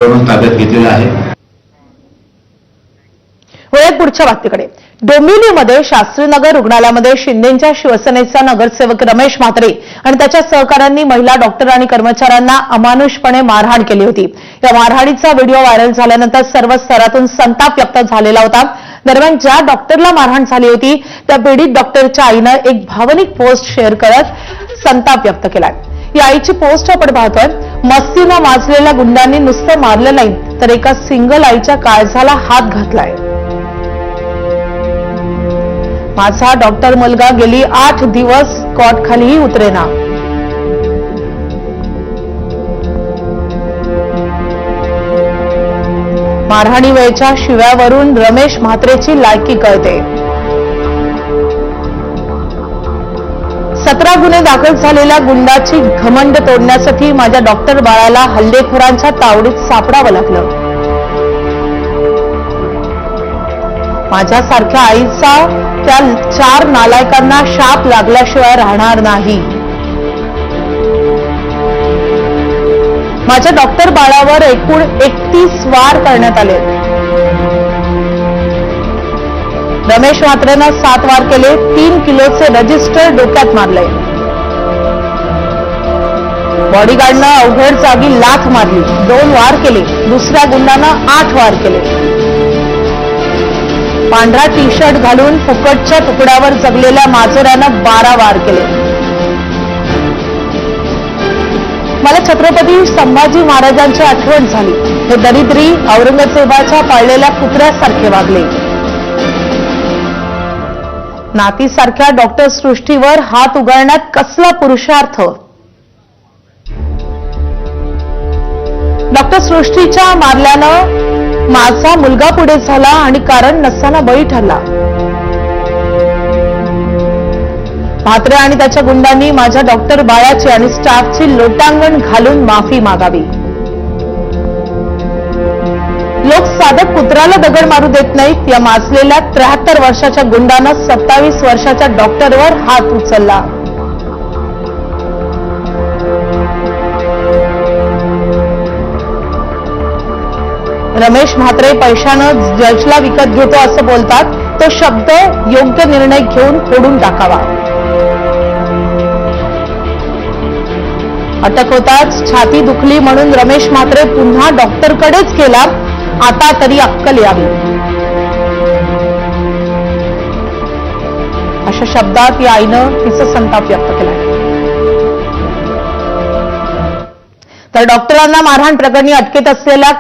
ताब्यात घेतलेला आहे। वळूया पुढच्या बातमीकडे। डोंबिवलीमध्ये शास्त्रीनगर रुग्णालयामध्ये शिंदेंच्या शिवसेनेचा नगरसेवक रमेश म्हात्रे आणि त्याच्या सहकाऱ्यांनी महिला डॉक्टर आणि कर्मचाऱ्यांना अमानुषपणे मारहाण केली होती। या मारहाणीचा व्हिडिओ व्हायरल झाल्यानंतर सर्व स्तरातून संताप व्यक्त झालेला होता। दरम्यान ज्या डॉक्टरला मारहाण झाली होती त्या पीडित डॉक्टरच्या आईनं एक भावनिक पोस्ट शेअर करत संताप व्यक्त केलाय। या आईची पोस्ट आपण पाहतोय। मस्तीनं माजलेल्या गुंडांनी नुसतं मारलं नाही तर एका सिंगल आईच्या काळजाला हात घातलाय। माझा डॉक्टर मुलगा गेली 8 दिवस कॉट खालीही उतरेना। मारहाणी वेळच्या शिव्यावरून रमेश म्हात्रेची लायकी कळते। 17 गुन्हे दाखल झालेल्या गुंडाची घमंड तोडण्यासाठी माझ्या डॉक्टर बाळाला हल्लेखोरांच्या तावडीत सापडावं लागलं। माझ्यासारख्या आईचा त्या 4 नालायकांना शाप लागल्याशिवाय राहणार नाही। माझ्या डॉक्टर बाळावर एकूण 31 वार करण्यात आले। रमेश म्हात्रेनं 7 वार केले। 3 किलोचे रजिस्टर डोक्यात मारले। बॉडीगार्डनं अवघड जागी लाथ मारली। 2 वार केले। दुसऱ्या गुंडानं 8 वार केले। पांढरा टी शर्ट घालून फुकटच्या तुकड्यावर जगलेल्या माजोऱ्यानं 12 वार केले। मला छत्रपती संभाजी महाराजांची आठवण झाली। हे दरिद्री औरंगजेबाच्या पाळलेल्या कुत्र्यासारखे वागले। नातीसारख्या डॉक्टर सृष्टीवर हात उगारण्यात कसला पुरुषार्थ। डॉक्टर सृष्टीच्या मारल्यानं माझा मुलगा पुढे झाला आणि कारण नसताना बळी ठरला। म्हात्रे आणि त्याच्या गुंडांनी माझ्या डॉक्टर बाळाची आणि स्टाफची लोटांगण घालून माफी मागावी। लोक साधं कुत्र्याला दगड मारू देत नाहीत। या माजलेल्या 73 वर्षाच्या गुंडानं 27 वर्षाच्या डॉक्टरवर हात उचलला। रमेश म्हात्रे पैशानं जजला विकत घेतो असं बोलतात। तो शब्द योग्य निर्णय घेऊन फोडून टाकावा। अटक होताच छाती दुखली म्हणून रमेश म्हात्रे पुन्हा डॉक्टरकडेच गेला। आता तरी अक्कल यावी अशा शब्दात या आईनं तिचा संताप व्यक्त केला। तर डॉक्टरांना मारहाण प्रकरणी अटकेत असलेल्या